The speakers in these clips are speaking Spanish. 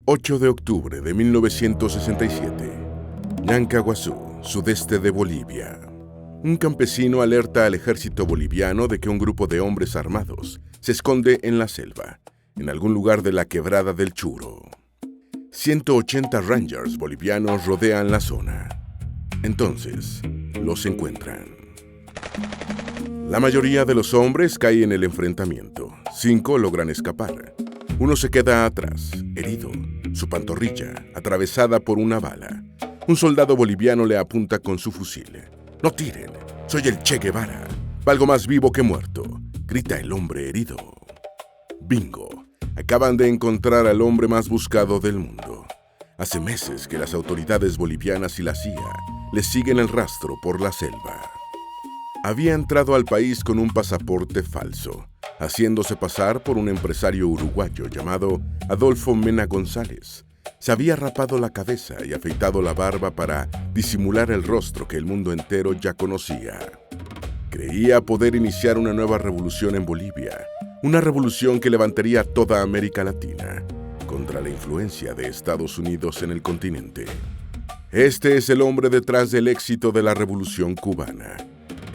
8 de octubre de 1967. Yancaguazú, sudeste de Bolivia. Un campesino alerta al ejército boliviano de que un grupo de hombres armados se esconde en la selva, en algún lugar de la quebrada del Churo. 180 rangers bolivianos rodean la zona. Entonces, los encuentran. La mayoría de los hombres cae en el enfrentamiento. 5 logran escapar. Uno se queda atrás, herido, su pantorrilla atravesada por una bala. Un soldado boliviano le apunta con su fusil. «No tiren, soy el Che Guevara. Valgo más vivo que muerto», grita el hombre herido. Bingo, acaban de encontrar al hombre más buscado del mundo. Hace meses que las autoridades bolivianas y la CIA le siguen el rastro por la selva. Había entrado al país con un pasaporte falso, haciéndose pasar por un empresario uruguayo llamado Adolfo Mena González. Se había rapado la cabeza y afeitado la barba para disimular el rostro que el mundo entero ya conocía. Creía poder iniciar una nueva revolución en Bolivia, una revolución que levantaría toda América Latina contra la influencia de Estados Unidos en el continente. Este es el hombre detrás del éxito de la Revolución Cubana.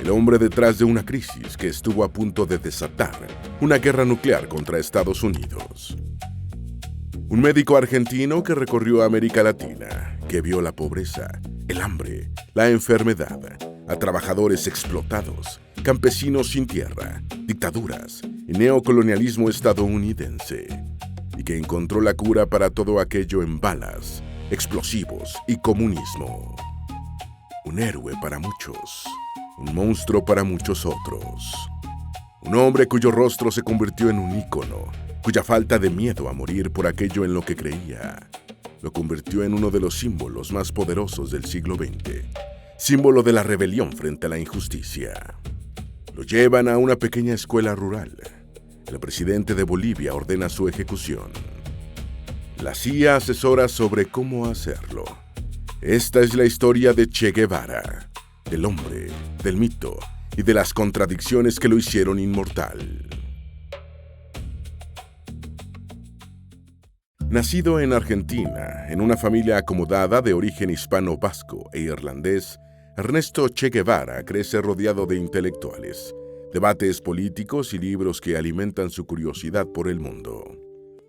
El hombre detrás de una crisis que estuvo a punto de desatar una guerra nuclear contra Estados Unidos. Un médico argentino que recorrió América Latina, que vio la pobreza, el hambre, la enfermedad, a trabajadores explotados, campesinos sin tierra, dictaduras y neocolonialismo estadounidense, y que encontró la cura para todo aquello en balas, explosivos y comunismo. Un héroe para muchos. Un monstruo para muchos otros. Un hombre cuyo rostro se convirtió en un ícono, cuya falta de miedo a morir por aquello en lo que creía, lo convirtió en uno de los símbolos más poderosos del siglo XX, símbolo de la rebelión frente a la injusticia. Lo llevan a una pequeña escuela rural. El presidente de Bolivia ordena su ejecución. La CIA asesora sobre cómo hacerlo. Esta es la historia de Che Guevara, del hombre, del mito y de las contradicciones que lo hicieron inmortal. Nacido en Argentina, en una familia acomodada de origen hispano-vasco e irlandés, Ernesto Che Guevara crece rodeado de intelectuales, debates políticos y libros que alimentan su curiosidad por el mundo.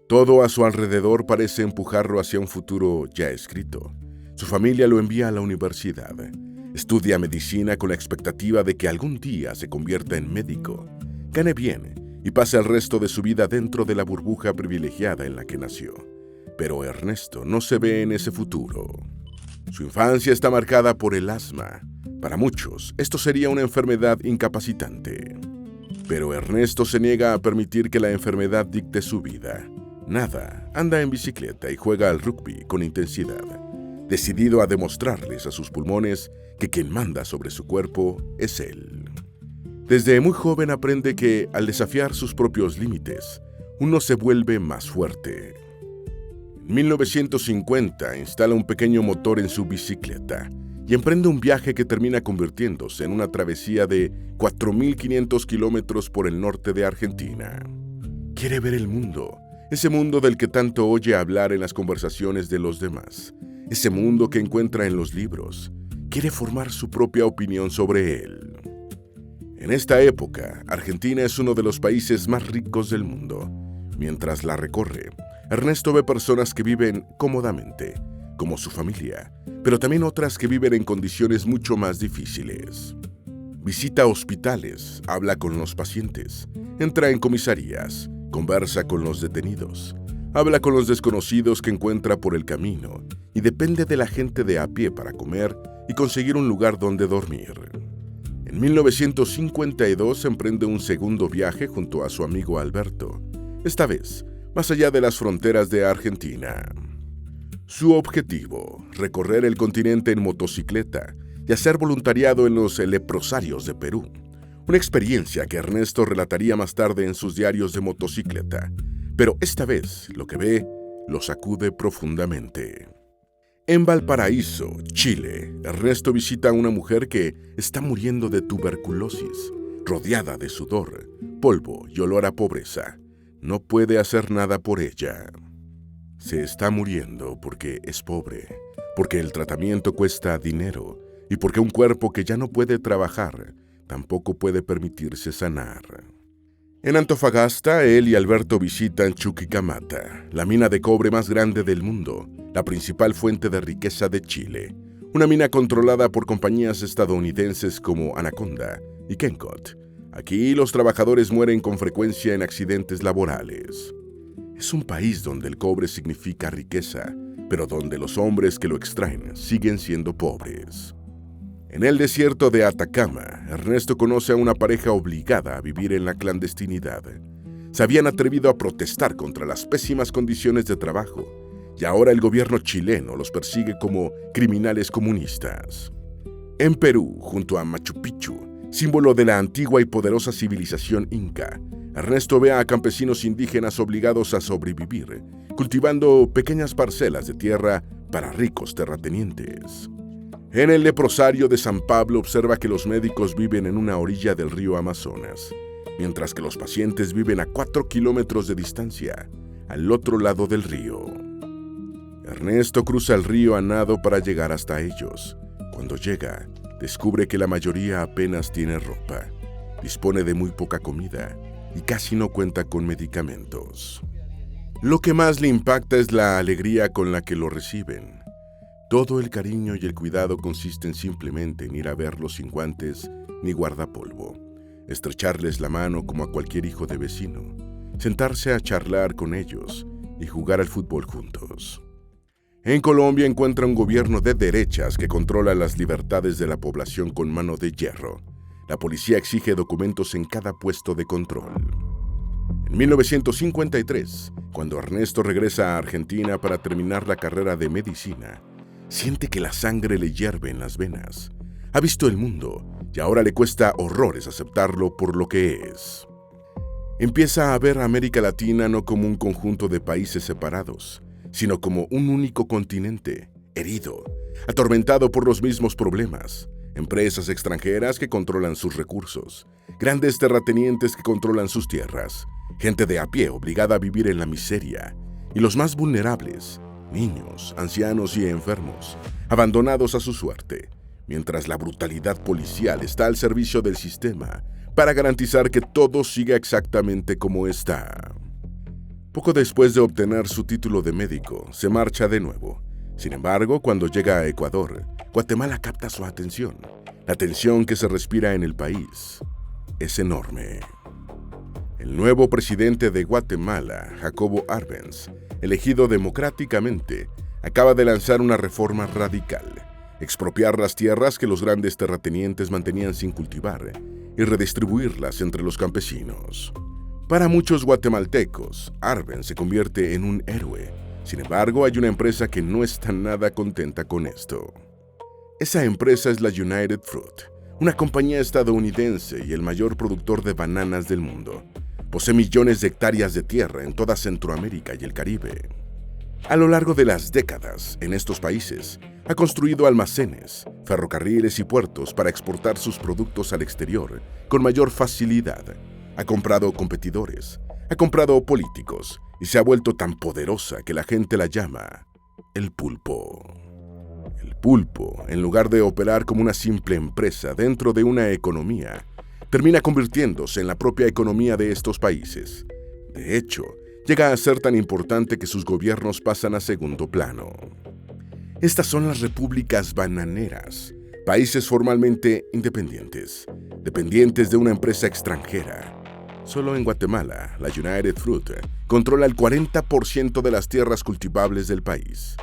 Todo a su alrededor parece empujarlo hacia un futuro ya escrito. Su familia lo envía a la universidad. Estudia medicina con la expectativa de que algún día se convierta en médico, gane bien y pase el resto de su vida dentro de la burbuja privilegiada en la que nació. Pero Ernesto no se ve en ese futuro. Su infancia está marcada por el asma. Para muchos, esto sería una enfermedad incapacitante. Pero Ernesto se niega a permitir que la enfermedad dicte su vida. Nada, anda en bicicleta y juega al rugby con intensidad, decidido a demostrarles a sus pulmones que quien manda sobre su cuerpo es él. Desde muy joven aprende que, al desafiar sus propios límites, uno se vuelve más fuerte. En 1950 instala un pequeño motor en su bicicleta y emprende un viaje que termina convirtiéndose en una travesía de 4.500 kilómetros por el norte de Argentina. Quiere ver el mundo, ese mundo del que tanto oye hablar en las conversaciones de los demás, ese mundo que encuentra en los libros. Quiere formar su propia opinión sobre él. En esta época, Argentina es uno de los países más ricos del mundo. Mientras la recorre, Ernesto ve personas que viven cómodamente, como su familia, pero también otras que viven en condiciones mucho más difíciles. Visita hospitales, habla con los pacientes, entra en comisarías, conversa con los detenidos, habla con los desconocidos que encuentra por el camino y depende de la gente de a pie para comer y conseguir un lugar donde dormir. En 1952 emprende un segundo viaje junto a su amigo Alberto, esta vez más allá de las fronteras de Argentina. Su objetivo, recorrer el continente en motocicleta y hacer voluntariado en los leprosarios de Perú, una experiencia que Ernesto relataría más tarde en sus diarios de motocicleta, pero esta vez lo que ve lo sacude profundamente. En Valparaíso, Chile, Ernesto visita a una mujer que está muriendo de tuberculosis, rodeada de sudor, polvo y olor a pobreza. No puede hacer nada por ella. Se está muriendo porque es pobre, porque el tratamiento cuesta dinero y porque un cuerpo que ya no puede trabajar tampoco puede permitirse sanar. En Antofagasta, él y Alberto visitan Chuquicamata, la mina de cobre más grande del mundo, la principal fuente de riqueza de Chile, una mina controlada por compañías estadounidenses como Anaconda y Kencott. Aquí los trabajadores mueren con frecuencia en accidentes laborales. Es un país donde el cobre significa riqueza, pero donde los hombres que lo extraen siguen siendo pobres. En el desierto de Atacama, Ernesto conoce a una pareja obligada a vivir en la clandestinidad. Se habían atrevido a protestar contra las pésimas condiciones de trabajo, y ahora el gobierno chileno los persigue como criminales comunistas. En Perú, junto a Machu Picchu, símbolo de la antigua y poderosa civilización inca, Ernesto ve a campesinos indígenas obligados a sobrevivir, cultivando pequeñas parcelas de tierra para ricos terratenientes. En el leprosario de San Pablo observa que los médicos viven en una orilla del río Amazonas, mientras que los pacientes viven a 4 kilómetros de distancia, al otro lado del río. Ernesto cruza el río a nado para llegar hasta ellos. Cuando llega, descubre que la mayoría apenas tiene ropa, dispone de muy poca comida y casi no cuenta con medicamentos. Lo que más le impacta es la alegría con la que lo reciben. Todo el cariño y el cuidado consisten simplemente en ir a verlos sin guantes ni guardapolvo, estrecharles la mano como a cualquier hijo de vecino, sentarse a charlar con ellos y jugar al fútbol juntos. En Colombia encuentra un gobierno de derechas que controla las libertades de la población con mano de hierro. La policía exige documentos en cada puesto de control. En 1953, cuando Ernesto regresa a Argentina para terminar la carrera de medicina, siente que la sangre le hierve en las venas. Ha visto el mundo y ahora le cuesta horrores aceptarlo por lo que es. Empieza a ver a América Latina no como un conjunto de países separados, sino como un único continente, herido, atormentado por los mismos problemas. Empresas extranjeras que controlan sus recursos, grandes terratenientes que controlan sus tierras, gente de a pie obligada a vivir en la miseria, y los más vulnerables, niños, ancianos y enfermos, abandonados a su suerte, mientras la brutalidad policial está al servicio del sistema para garantizar que todo siga exactamente como está. Poco después de obtener su título de médico, se marcha de nuevo. Sin embargo, cuando llega a Ecuador, Guatemala capta su atención. La tensión que se respira en el país es enorme. El nuevo presidente de Guatemala, Jacobo Arbenz, elegido democráticamente, acaba de lanzar una reforma radical: expropiar las tierras que los grandes terratenientes mantenían sin cultivar y redistribuirlas entre los campesinos. Para muchos guatemaltecos, Arbenz se convierte en un héroe. Sin embargo, hay una empresa que no está nada contenta con esto. Esa empresa es la United Fruit, una compañía estadounidense y el mayor productor de bananas del mundo. Posee millones de hectáreas de tierra en toda Centroamérica y el Caribe. A lo largo de las décadas, en estos países, ha construido almacenes, ferrocarriles y puertos para exportar sus productos al exterior con mayor facilidad. Ha comprado competidores, ha comprado políticos y se ha vuelto tan poderosa que la gente la llama el pulpo. El pulpo, en lugar de operar como una simple empresa dentro de una economía, termina convirtiéndose en la propia economía de estos países. De hecho, llega a ser tan importante que sus gobiernos pasan a segundo plano. Estas son las repúblicas bananeras, países formalmente independientes, dependientes de una empresa extranjera. Solo en Guatemala, la United Fruit controla el 40% de las tierras cultivables del país,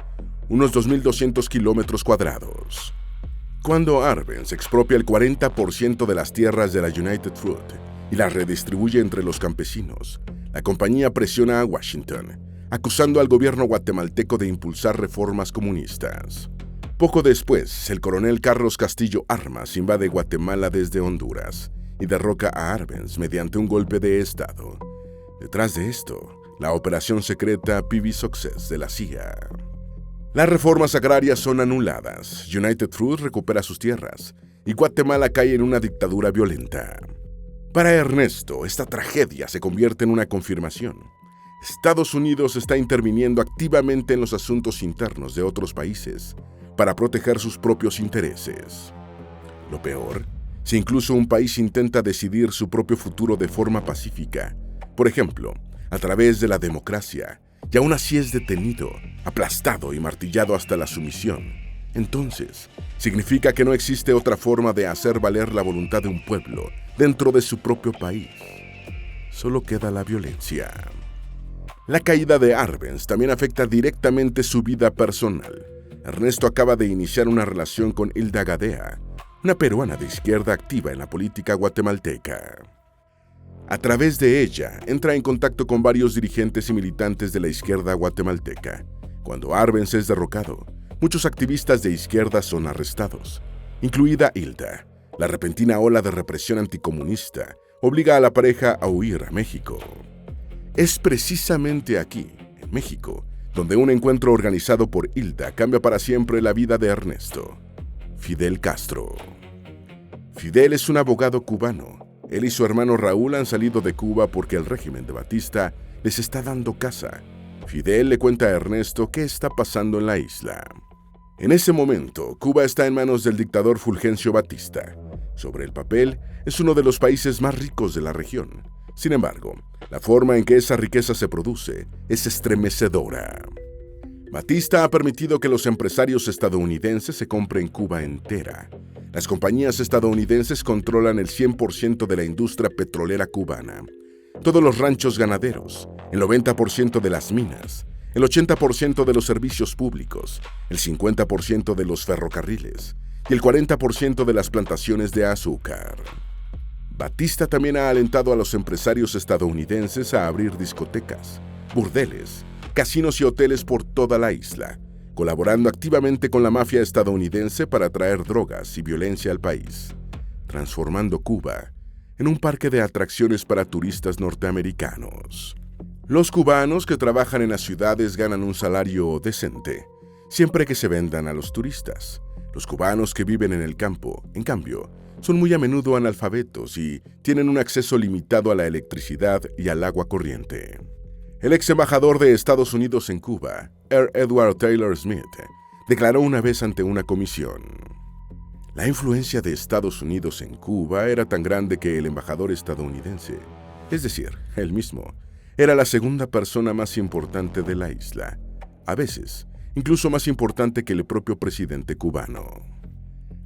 unos 2.200 kilómetros cuadrados. Cuando Arbenz expropia el 40% de las tierras de la United Fruit y las redistribuye entre los campesinos, la compañía presiona a Washington, acusando al gobierno guatemalteco de impulsar reformas comunistas. Poco después, el coronel Carlos Castillo Armas invade Guatemala desde Honduras y derroca a Arbenz mediante un golpe de Estado. Detrás de esto, la operación secreta PV Success de la CIA. Las reformas agrarias son anuladas, United Fruit recupera sus tierras y Guatemala cae en una dictadura violenta. Para Ernesto, esta tragedia se convierte en una confirmación. Estados Unidos está interviniendo activamente en los asuntos internos de otros países para proteger sus propios intereses. Lo peor, si incluso un país intenta decidir su propio futuro de forma pacífica, por ejemplo, a través de la democracia, y aún así es detenido, aplastado y martillado hasta la sumisión, entonces significa que no existe otra forma de hacer valer la voluntad de un pueblo dentro de su propio país. Solo queda la violencia. La caída de Arbenz también afecta directamente su vida personal. Ernesto acaba de iniciar una relación con Hilda Gadea, una peruana de izquierda activa en la política guatemalteca. A través de ella, entra en contacto con varios dirigentes y militantes de la izquierda guatemalteca. Cuando Arbenz es derrocado, muchos activistas de izquierda son arrestados, incluida Hilda. La repentina ola de represión anticomunista obliga a la pareja a huir a México. Es precisamente aquí, en México, donde un encuentro organizado por Hilda cambia para siempre la vida de Ernesto. Fidel Castro. Fidel es un abogado cubano. Él y su hermano Raúl han salido de Cuba porque el régimen de Batista les está dando caza. Fidel le cuenta a Ernesto qué está pasando en la isla. En ese momento, Cuba está en manos del dictador Fulgencio Batista. Sobre el papel, es uno de los países más ricos de la región. Sin embargo, la forma en que esa riqueza se produce es estremecedora. Batista ha permitido que los empresarios estadounidenses se compren Cuba entera. Las compañías estadounidenses controlan el 100% de la industria petrolera cubana, todos los ranchos ganaderos, el 90% de las minas, el 80% de los servicios públicos, el 50% de los ferrocarriles y el 40% de las plantaciones de azúcar. Batista también ha alentado a los empresarios estadounidenses a abrir discotecas, burdeles, casinos y hoteles por toda la isla, colaborando activamente con la mafia estadounidense para traer drogas y violencia al país, transformando Cuba en un parque de atracciones para turistas norteamericanos. Los cubanos que trabajan en las ciudades ganan un salario decente, siempre que se vendan a los turistas. Los cubanos que viven en el campo, en cambio, son muy a menudo analfabetos y tienen un acceso limitado a la electricidad y al agua corriente. El ex embajador de Estados Unidos en Cuba, Edward Taylor Smith, declaró una vez ante una comisión: la influencia de Estados Unidos en Cuba era tan grande que el embajador estadounidense, es decir, él mismo, era la segunda persona más importante de la isla, a veces incluso más importante que el propio presidente cubano.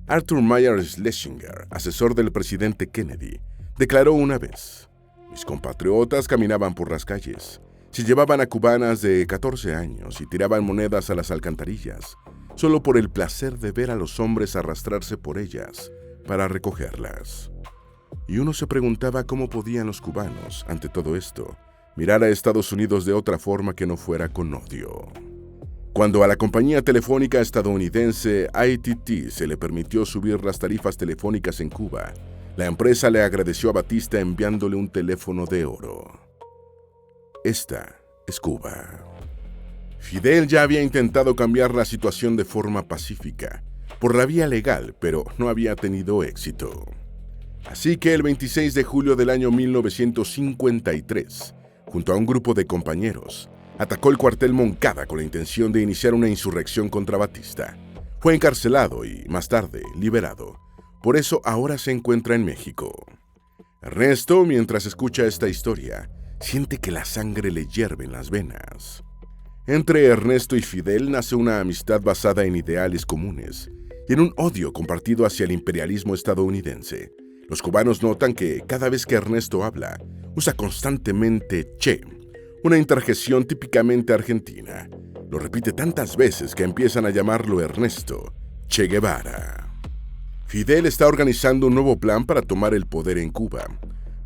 Arthur Mayer Schlesinger, asesor del presidente Kennedy, declaró una vez: mis compatriotas caminaban por las calles, se llevaban a cubanas de 14 años y tiraban monedas a las alcantarillas, solo por el placer de ver a los hombres arrastrarse por ellas para recogerlas. Y uno se preguntaba cómo podían los cubanos, ante todo esto, mirar a Estados Unidos de otra forma que no fuera con odio. Cuando a la compañía telefónica estadounidense AT&T se le permitió subir las tarifas telefónicas en Cuba, la empresa le agradeció a Batista enviándole un teléfono de oro. Esta es Cuba. Fidel ya había intentado cambiar la situación de forma pacífica, por la vía legal, pero no había tenido éxito. Así que el 26 de julio del año 1953, junto a un grupo de compañeros, atacó el cuartel Moncada con la intención de iniciar una insurrección contra Batista. Fue encarcelado y, más tarde, liberado. Por eso ahora se encuentra en México. Ernesto, mientras escucha esta historia, siente que la sangre le hierve en las venas. Entre Ernesto y Fidel nace una amistad basada en ideales comunes y en un odio compartido hacia el imperialismo estadounidense. Los cubanos notan que cada vez que Ernesto habla, usa constantemente che, una interjección típicamente argentina. Lo repite tantas veces que empiezan a llamarlo Ernesto Che Guevara. Fidel está organizando un nuevo plan para tomar el poder en Cuba.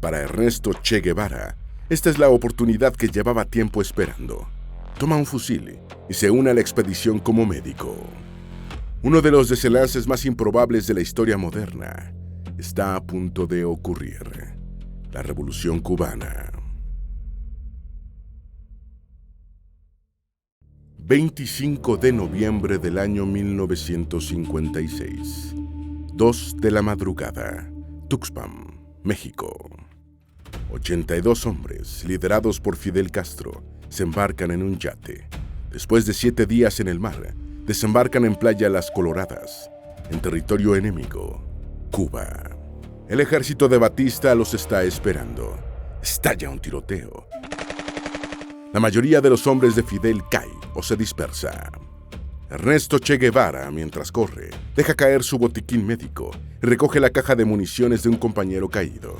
Para Ernesto Che Guevara, esta es la oportunidad que llevaba tiempo esperando. Toma un fusil y se une a la expedición como médico. Uno de los desenlaces más improbables de la historia moderna está a punto de ocurrir: la Revolución Cubana. 25 de noviembre del año 1956, 2 de la madrugada, Tuxpan, México. 82 hombres, liderados por Fidel Castro, se embarcan en un yate. Después de 7 días en el mar, desembarcan en Playa Las Coloradas, en territorio enemigo, Cuba. El ejército de Batista los está esperando. Estalla un tiroteo. La mayoría de los hombres de Fidel cae o se dispersa. Ernesto Che Guevara, mientras corre, deja caer su botiquín médico y recoge la caja de municiones de un compañero caído.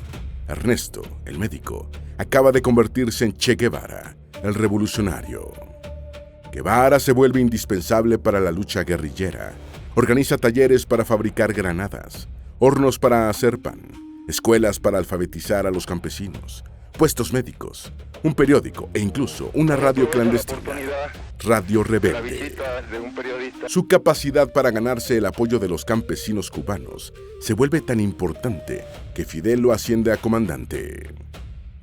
Ernesto, el médico, acaba de convertirse en Che Guevara, el revolucionario. Guevara se vuelve indispensable para la lucha guerrillera. Organiza talleres para fabricar granadas, hornos para hacer pan, escuelas para alfabetizar a los campesinos, puestos médicos, un periódico e incluso una radio clandestina, Radio Rebelde. Su capacidad para ganarse el apoyo de los campesinos cubanos se vuelve tan importante que Fidel lo asciende a comandante.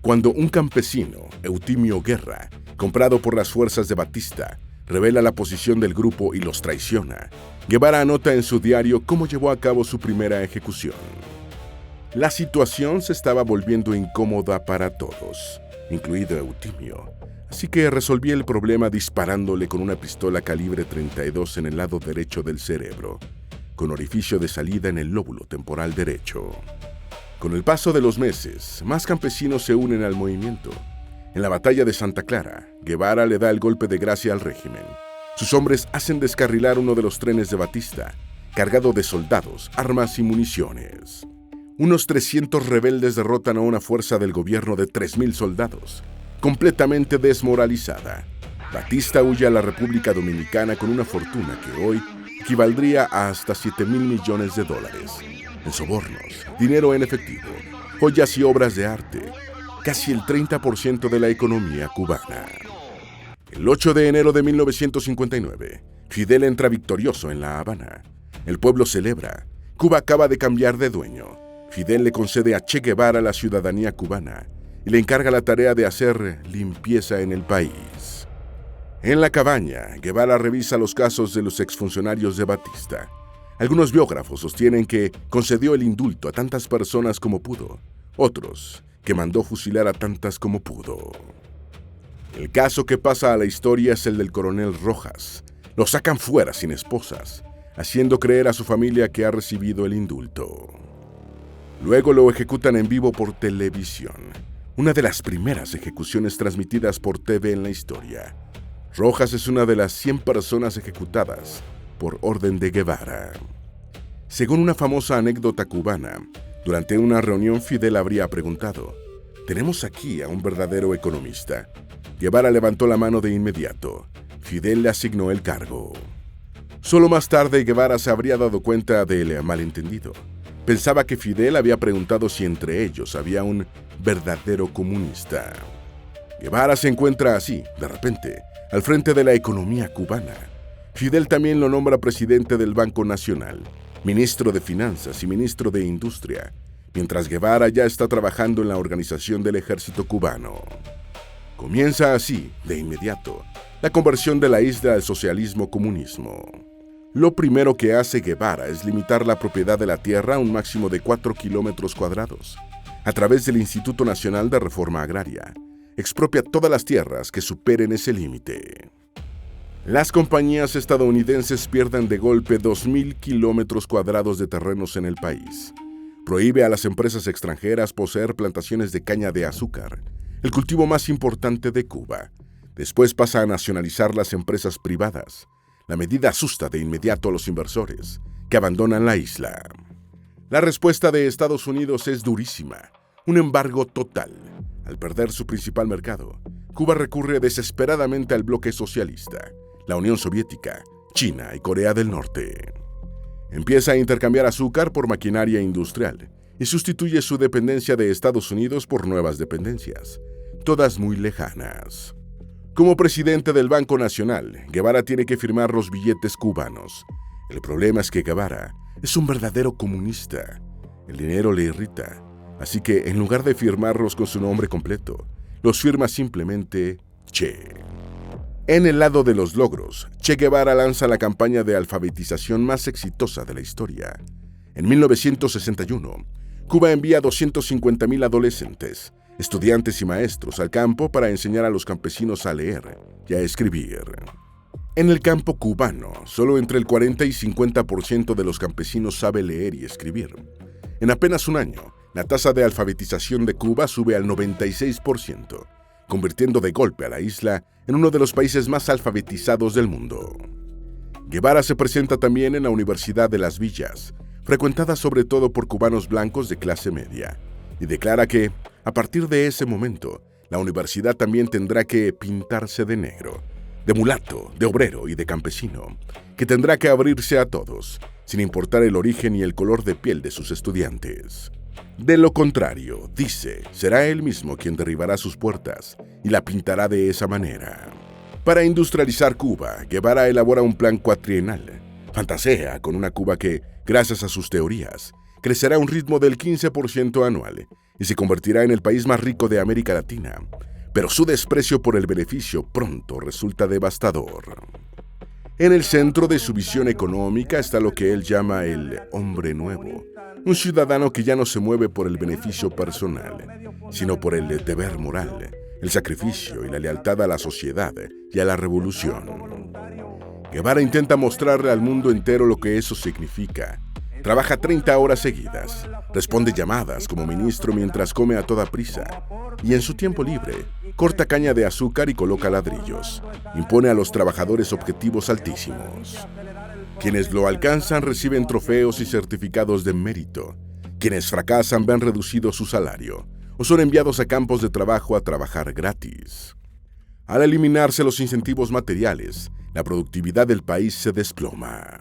Cuando un campesino, Eutimio Guerra, comprado por las fuerzas de Batista, revela la posición del grupo y los traiciona, Guevara anota en su diario cómo llevó a cabo su primera ejecución. La situación se estaba volviendo incómoda para todos, incluido Eutimio, así que resolví el problema disparándole con una pistola calibre 32 en el lado derecho del cerebro, con orificio de salida en el lóbulo temporal derecho. Con el paso de los meses, más campesinos se unen al movimiento. En la batalla de Santa Clara, Guevara le da el golpe de gracia al régimen. Sus hombres hacen descarrilar uno de los trenes de Batista, cargado de soldados, armas y municiones. Unos 300 rebeldes derrotan a una fuerza del gobierno de 3.000 soldados, completamente desmoralizada. Batista huye a la República Dominicana con una fortuna que hoy equivaldría a hasta $7.000 millones, en sobornos, dinero en efectivo, joyas y obras de arte, casi el 30% de la economía cubana. El 8 de enero de 1959, Fidel entra victorioso en La Habana. El pueblo celebra. Cuba acaba de cambiar de dueño. Fidel le concede a Che Guevara la ciudadanía cubana y le encarga la tarea de hacer limpieza en el país. En la cabaña, Guevara revisa los casos de los exfuncionarios de Batista. Algunos biógrafos sostienen que concedió el indulto a tantas personas como pudo, otros que mandó fusilar a tantas como pudo. El caso que pasa a la historia es el del coronel Rojas. Lo sacan fuera sin esposas, haciendo creer a su familia que ha recibido el indulto. Luego lo ejecutan en vivo por televisión, una de las primeras ejecuciones transmitidas por TV en la historia. Rojas es una de las 100 personas ejecutadas por orden de Guevara. Según una famosa anécdota cubana, durante una reunión Fidel habría preguntado: «¿Tenemos aquí a un verdadero economista?». Guevara levantó la mano de inmediato. Fidel le asignó el cargo. Solo más tarde Guevara se habría dado cuenta del malentendido. Pensaba que Fidel había preguntado si entre ellos había un verdadero comunista. Guevara se encuentra así, de repente, al frente de la economía cubana. Fidel también lo nombra presidente del Banco Nacional, ministro de Finanzas y ministro de Industria, mientras Guevara ya está trabajando en la organización del ejército cubano. Comienza así, de inmediato, la conversión de la isla al socialismo-comunismo. Lo primero que hace Guevara es limitar la propiedad de la tierra a un máximo de 4 kilómetros cuadrados. A través del Instituto Nacional de Reforma Agraria, expropia todas las tierras que superen ese límite. Las compañías estadounidenses pierden de golpe 2.000 kilómetros cuadrados de terrenos en el país. Prohíbe a las empresas extranjeras poseer plantaciones de caña de azúcar, el cultivo más importante de Cuba. Después pasa a nacionalizar las empresas privadas. La medida asusta de inmediato a los inversores, que abandonan la isla. La respuesta de Estados Unidos es durísima, un embargo total. Al perder su principal mercado, Cuba recurre desesperadamente al bloque socialista, la Unión Soviética, China y Corea del Norte. Empieza a intercambiar azúcar por maquinaria industrial y sustituye su dependencia de Estados Unidos por nuevas dependencias, todas muy lejanas. Como presidente del Banco Nacional, Guevara tiene que firmar los billetes cubanos. El problema es que Guevara es un verdadero comunista. El dinero le irrita, así que en lugar de firmarlos con su nombre completo, los firma simplemente Che. En el lado de los logros, Che Guevara lanza la campaña de alfabetización más exitosa de la historia. En 1961, Cuba envía 250.000 adolescentes estudiantes y maestros al campo para enseñar a los campesinos a leer y a escribir. En el campo cubano, solo entre el 40 y 50% de los campesinos sabe leer y escribir. En apenas un año, la tasa de alfabetización de Cuba sube al 96%, convirtiendo de golpe a la isla en uno de los países más alfabetizados del mundo. Guevara se presenta también en la Universidad de Las Villas, frecuentada sobre todo por cubanos blancos de clase media, y declara que, a partir de ese momento, la universidad también tendrá que pintarse de negro, de mulato, de obrero y de campesino, que tendrá que abrirse a todos, sin importar el origen y el color de piel de sus estudiantes. De lo contrario, dice, será él mismo quien derribará sus puertas y la pintará de esa manera. Para industrializar Cuba, Guevara elabora un plan cuatrienal. Fantasea con una Cuba que, gracias a sus teorías, crecerá a un ritmo del 15% anual y se convertirá en el país más rico de América Latina. Pero su desprecio por el beneficio pronto resulta devastador. En el centro de su visión económica está lo que él llama el hombre nuevo, un ciudadano que ya no se mueve por el beneficio personal, sino por el deber moral, el sacrificio y la lealtad a la sociedad y a la revolución. Guevara intenta mostrarle al mundo entero lo que eso significa. Trabaja 30 horas seguidas, responde llamadas como ministro mientras come a toda prisa, y en su tiempo libre, corta caña de azúcar y coloca ladrillos. Impone a los trabajadores objetivos altísimos. Quienes lo alcanzan reciben trofeos y certificados de mérito. Quienes fracasan ven reducido su salario o son enviados a campos de trabajo a trabajar gratis. Al eliminarse los incentivos materiales, la productividad del país se desploma.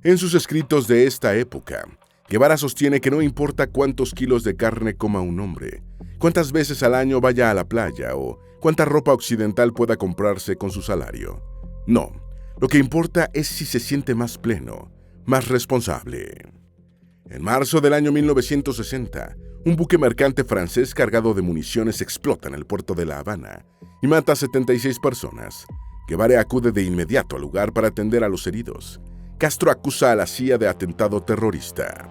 En sus escritos de esta época, Guevara sostiene que no importa cuántos kilos de carne coma un hombre, cuántas veces al año vaya a la playa o cuánta ropa occidental pueda comprarse con su salario. No, lo que importa es si se siente más pleno, más responsable. En marzo del año 1960, un buque mercante francés cargado de municiones explota en el puerto de La Habana y mata a 76 personas. Guevara acude de inmediato al lugar para atender a los heridos. Castro acusa a la CIA de atentado terrorista.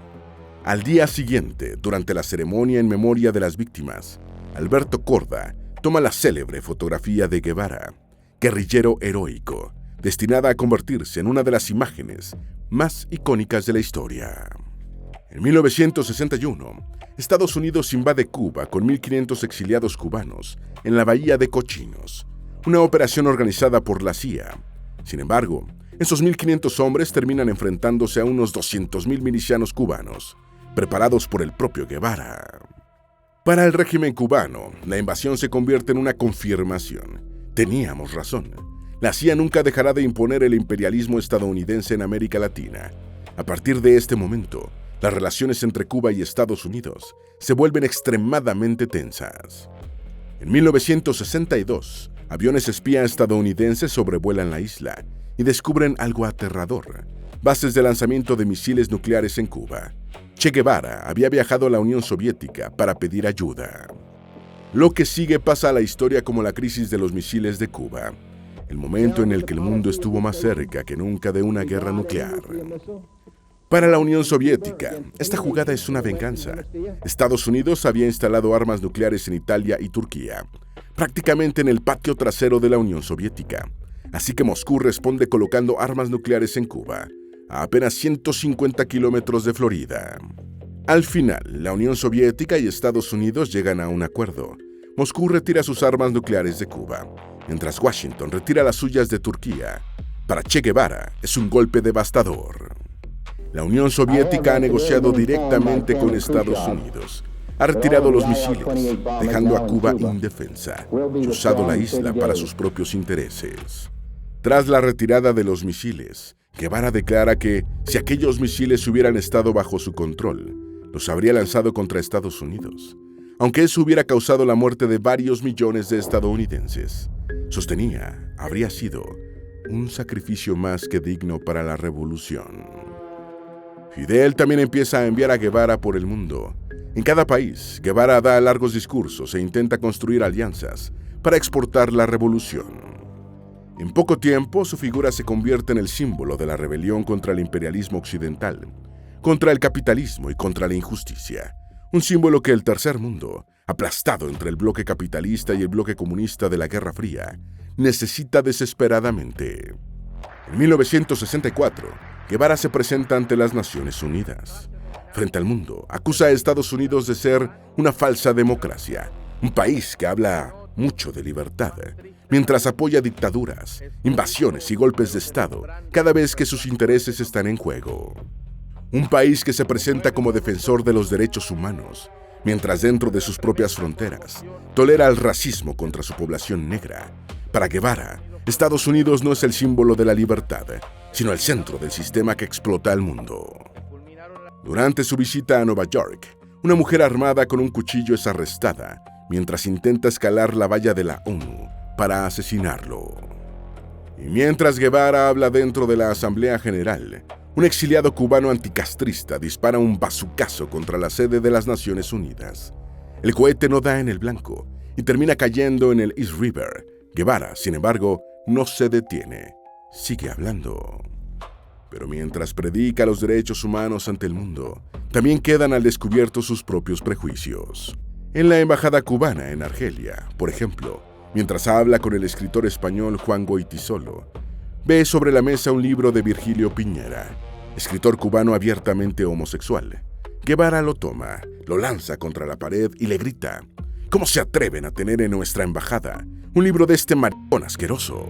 Al día siguiente, durante la ceremonia en memoria de las víctimas, Alberto Korda toma la célebre fotografía de Guevara, guerrillero heroico, destinada a convertirse en una de las imágenes más icónicas de la historia. En 1961, Estados Unidos invade Cuba con 1.500 exiliados cubanos en la bahía de Cochinos, una operación organizada por la CIA. Sin embargo, esos 1.500 hombres terminan enfrentándose a unos 200.000 milicianos cubanos, preparados por el propio Guevara. Para el régimen cubano, la invasión se convierte en una confirmación. Teníamos razón. La CIA nunca dejará de imponer el imperialismo estadounidense en América Latina. A partir de este momento, las relaciones entre Cuba y Estados Unidos se vuelven extremadamente tensas. En 1962, aviones espía estadounidenses sobrevuelan la isla y descubren algo aterrador: bases de lanzamiento de misiles nucleares en Cuba. Che Guevara había viajado a la Unión Soviética para pedir ayuda. Lo que sigue pasa a la historia como la crisis de los misiles de Cuba, el momento en el que el mundo estuvo más cerca que nunca de una guerra nuclear. Para la Unión Soviética, esta jugada es una venganza. Estados Unidos había instalado armas nucleares en Italia y Turquía, prácticamente en el patio trasero de la Unión Soviética. Así que Moscú responde colocando armas nucleares en Cuba, a apenas 150 kilómetros de Florida. Al final, la Unión Soviética y Estados Unidos llegan a un acuerdo. Moscú retira sus armas nucleares de Cuba, mientras Washington retira las suyas de Turquía. Para Che Guevara, es un golpe devastador. La Unión Soviética ha negociado directamente con Estados Unidos. Ha retirado los misiles, dejando a Cuba indefensa, y usado la isla para sus propios intereses. Tras la retirada de los misiles, Guevara declara que si aquellos misiles hubieran estado bajo su control, los habría lanzado contra Estados Unidos, aunque eso hubiera causado la muerte de varios millones de estadounidenses. Sostenía, habría sido un sacrificio más que digno para la revolución. Fidel también empieza a enviar a Guevara por el mundo. En cada país, Guevara da largos discursos e intenta construir alianzas para exportar la revolución. En poco tiempo, su figura se convierte en el símbolo de la rebelión contra el imperialismo occidental, contra el capitalismo y contra la injusticia, un símbolo que el tercer mundo aplastado entre el bloque capitalista y el bloque comunista de la Guerra Fría, necesita desesperadamente. En 1964, Guevara se presenta ante las Naciones Unidas. Frente al mundo, acusa a Estados Unidos de ser una falsa democracia, un país que habla mucho de libertad, mientras apoya dictaduras, invasiones y golpes de Estado cada vez que sus intereses están en juego. Un país que se presenta como defensor de los derechos humanos, mientras dentro de sus propias fronteras tolera el racismo contra su población negra. Para Guevara, Estados Unidos no es el símbolo de la libertad, sino el centro del sistema que explota al mundo. Durante su visita a Nueva York, una mujer armada con un cuchillo es arrestada mientras intenta escalar la valla de la ONU para asesinarlo. Y mientras Guevara habla dentro de la Asamblea General, un exiliado cubano anticastrista dispara un bazucazo contra la sede de las Naciones Unidas. El cohete no da en el blanco y termina cayendo en el East River. Guevara, sin embargo, no se detiene. Sigue hablando. Pero mientras predica los derechos humanos ante el mundo, también quedan al descubierto sus propios prejuicios. En la embajada cubana en Argelia, por ejemplo, mientras habla con el escritor español Juan Goytisolo, ve sobre la mesa un libro de Virgilio Piñera, escritor cubano abiertamente homosexual. Guevara lo toma, lo lanza contra la pared y le grita: ¿cómo se atreven a tener en nuestra embajada un libro de este maricón asqueroso?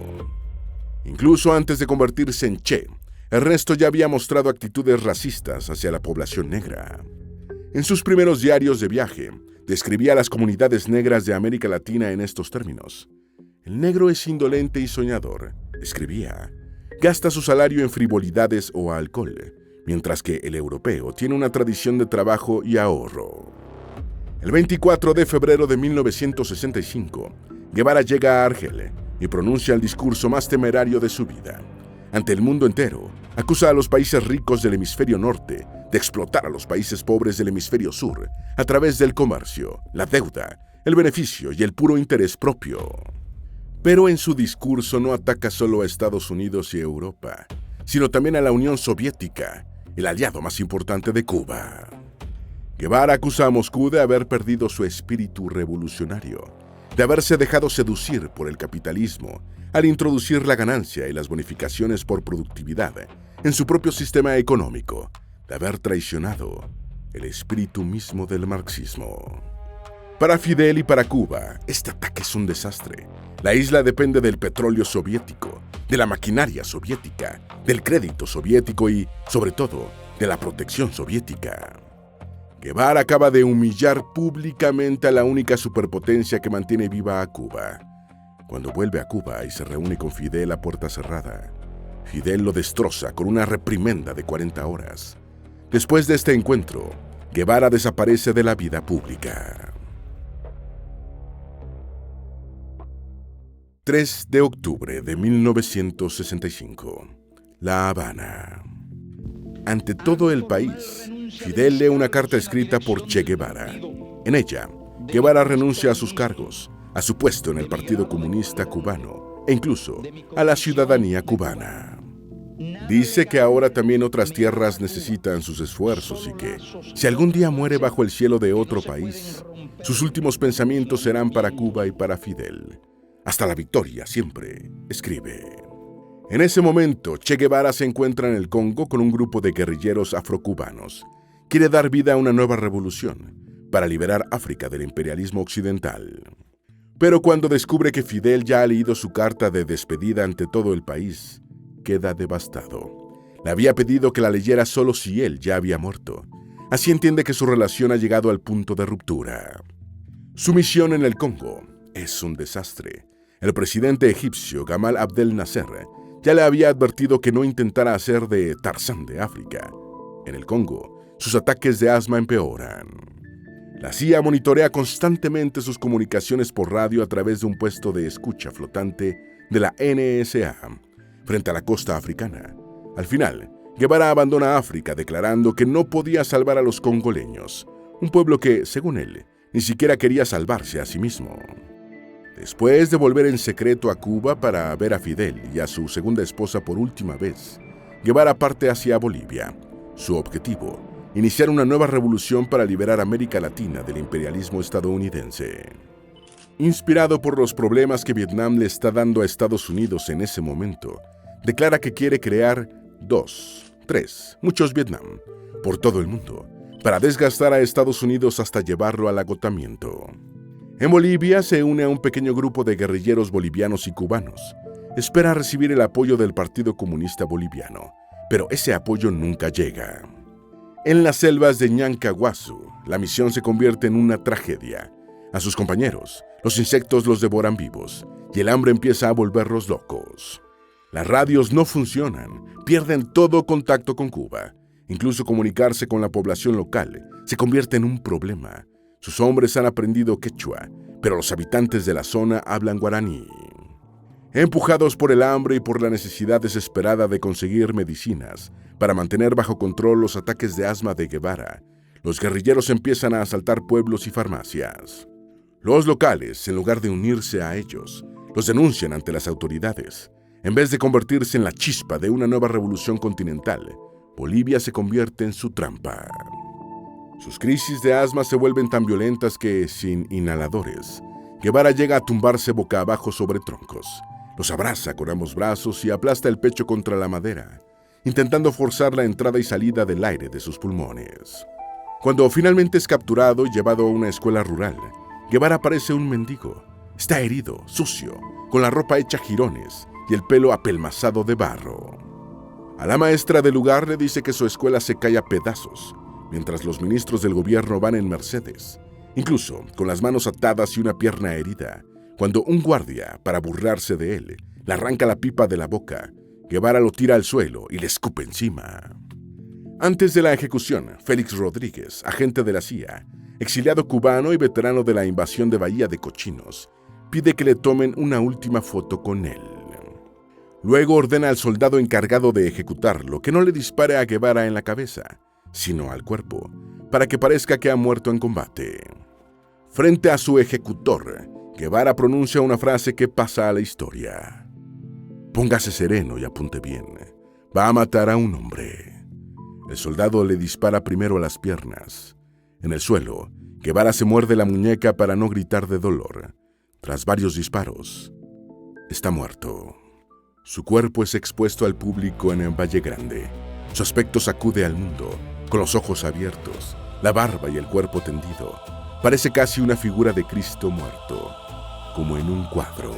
Incluso antes de convertirse en Che, Ernesto ya había mostrado actitudes racistas hacia la población negra. En sus primeros diarios de viaje, describía a las comunidades negras de América Latina en estos términos: el negro es indolente y soñador, escribía. Gasta su salario en frivolidades o alcohol, mientras que el europeo tiene una tradición de trabajo y ahorro. El 24 de febrero de 1965, Guevara llega a Argel y pronuncia el discurso más temerario de su vida. Ante el mundo entero, acusa a los países ricos del hemisferio norte de explotar a los países pobres del hemisferio sur a través del comercio, la deuda, el beneficio y el puro interés propio. Pero en su discurso no ataca solo a Estados Unidos y Europa, sino también a la Unión Soviética, el aliado más importante de Cuba. Guevara acusa a Moscú de haber perdido su espíritu revolucionario, de haberse dejado seducir por el capitalismo al introducir la ganancia y las bonificaciones por productividad en su propio sistema económico, de haber traicionado el espíritu mismo del marxismo. Para Fidel y para Cuba, este ataque es un desastre. La isla depende del petróleo soviético, de la maquinaria soviética, del crédito soviético y, sobre todo, de la protección soviética. Guevara acaba de humillar públicamente a la única superpotencia que mantiene viva a Cuba. Cuando vuelve a Cuba y se reúne con Fidel a puerta cerrada, Fidel lo destroza con una reprimenda de 40 horas. Después de este encuentro, Guevara desaparece de la vida pública. 3 de octubre de 1965. La Habana. Ante todo el país, Fidel lee una carta escrita por Che Guevara. En ella, Guevara renuncia a sus cargos, a su puesto en el Partido Comunista Cubano e incluso a la ciudadanía cubana. Dice que ahora también otras tierras necesitan sus esfuerzos y que, si algún día muere bajo el cielo de otro país, sus últimos pensamientos serán para Cuba y para Fidel. Hasta la victoria, siempre, escribe. En ese momento, Che Guevara se encuentra en el Congo con un grupo de guerrilleros afrocubanos. Quiere dar vida a una nueva revolución para liberar África del imperialismo occidental. Pero cuando descubre que Fidel ya ha leído su carta de despedida ante todo el país, queda devastado. Le había pedido que la leyera solo si él ya había muerto. Así entiende que su relación ha llegado al punto de ruptura. Su misión en el Congo es un desastre. El presidente egipcio Gamal Abdel Nasser ya le había advertido que no intentara hacer de Tarzán de África. En el Congo, sus ataques de asma empeoran. La CIA monitorea constantemente sus comunicaciones por radio a través de un puesto de escucha flotante de la NSA frente a la costa africana. Al final, Guevara abandona África declarando que no podía salvar a los congoleños, un pueblo que, según él, ni siquiera quería salvarse a sí mismo. Después de volver en secreto a Cuba para ver a Fidel y a su segunda esposa por última vez, Guevara parte hacia Bolivia. Su objetivo, iniciar una nueva revolución para liberar a América Latina del imperialismo estadounidense. Inspirado por los problemas que Vietnam le está dando a Estados Unidos en ese momento, declara que quiere crear 2, 3, muchos Vietnam, por todo el mundo, para desgastar a Estados Unidos hasta llevarlo al agotamiento. En Bolivia se une a un pequeño grupo de guerrilleros bolivianos y cubanos. Espera recibir el apoyo del Partido Comunista Boliviano, pero ese apoyo nunca llega. En las selvas de Ñancahuazú, la misión se convierte en una tragedia. A sus compañeros, los insectos los devoran vivos y el hambre empieza a volverlos locos. Las radios no funcionan, pierden todo contacto con Cuba. Incluso comunicarse con la población local se convierte en un problema. Sus hombres han aprendido quechua, pero los habitantes de la zona hablan guaraní. Empujados por el hambre y por la necesidad desesperada de conseguir medicinas para mantener bajo control los ataques de asma de Guevara, los guerrilleros empiezan a asaltar pueblos y farmacias. Los locales, en lugar de unirse a ellos, los denuncian ante las autoridades. En vez de convertirse en la chispa de una nueva revolución continental, Bolivia se convierte en su trampa. Sus crisis de asma se vuelven tan violentas que, sin inhaladores, Guevara llega a tumbarse boca abajo sobre troncos. Los abraza con ambos brazos y aplasta el pecho contra la madera, intentando forzar la entrada y salida del aire de sus pulmones. Cuando finalmente es capturado y llevado a una escuela rural, Guevara parece un mendigo. Está herido, sucio, con la ropa hecha jirones y el pelo apelmazado de barro. A la maestra del lugar le dice que su escuela se cae a pedazos, mientras los ministros del gobierno van en Mercedes, incluso con las manos atadas y una pierna herida. Cuando un guardia, para burlarse de él, le arranca la pipa de la boca, Guevara lo tira al suelo y le escupe encima. Antes de la ejecución, Félix Rodríguez, agente de la CIA, exiliado cubano y veterano de la invasión de Bahía de Cochinos, pide que le tomen una última foto con él. Luego ordena al soldado encargado de ejecutarlo que no le dispare a Guevara en la cabeza, sino al cuerpo, para que parezca que ha muerto en combate. Frente a su ejecutor, Guevara pronuncia una frase que pasa a la historia. Póngase sereno y apunte bien. Va a matar a un hombre. El soldado le dispara primero a las piernas. En el suelo, Guevara se muerde la muñeca para no gritar de dolor. Tras varios disparos, está muerto. Su cuerpo es expuesto al público en el Valle Grande. Su aspecto sacude al mundo, con los ojos abiertos, la barba y el cuerpo tendido. Parece casi una figura de Cristo muerto, como en un cuadro.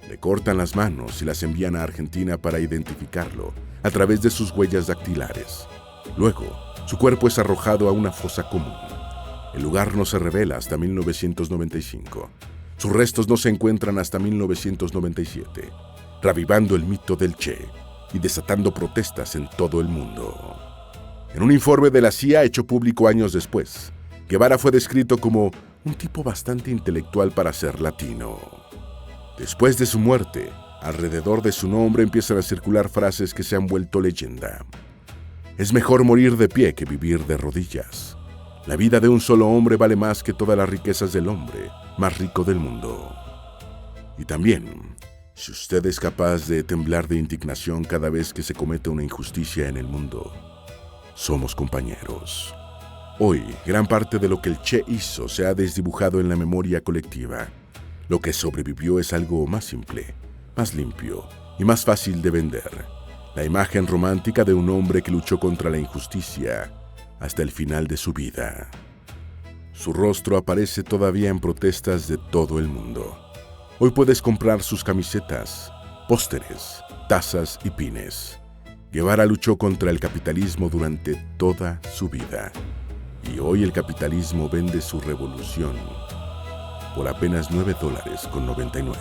Le cortan las manos y las envían a Argentina para identificarlo a través de sus huellas dactilares. Luego, su cuerpo es arrojado a una fosa común. El lugar no se revela hasta 1995. Sus restos no se encuentran hasta 1997, revivando el mito del Che y desatando protestas en todo el mundo. En un informe de la CIA hecho público años después, Guevara fue descrito como un tipo bastante intelectual para ser latino. Después de su muerte, alrededor de su nombre empiezan a circular frases que se han vuelto leyenda. Es mejor morir de pie que vivir de rodillas. La vida de un solo hombre vale más que todas las riquezas del hombre más rico del mundo. Y también, si usted es capaz de temblar de indignación cada vez que se comete una injusticia en el mundo, somos compañeros. Hoy, gran parte de lo que el Che hizo se ha desdibujado en la memoria colectiva. Lo que sobrevivió es algo más simple, más limpio y más fácil de vender. La imagen romántica de un hombre que luchó contra la injusticia hasta el final de su vida. Su rostro aparece todavía en protestas de todo el mundo. Hoy puedes comprar sus camisetas, pósteres, tazas y pines. Guevara luchó contra el capitalismo durante toda su vida. Y hoy el capitalismo vende su revolución por apenas $9.99.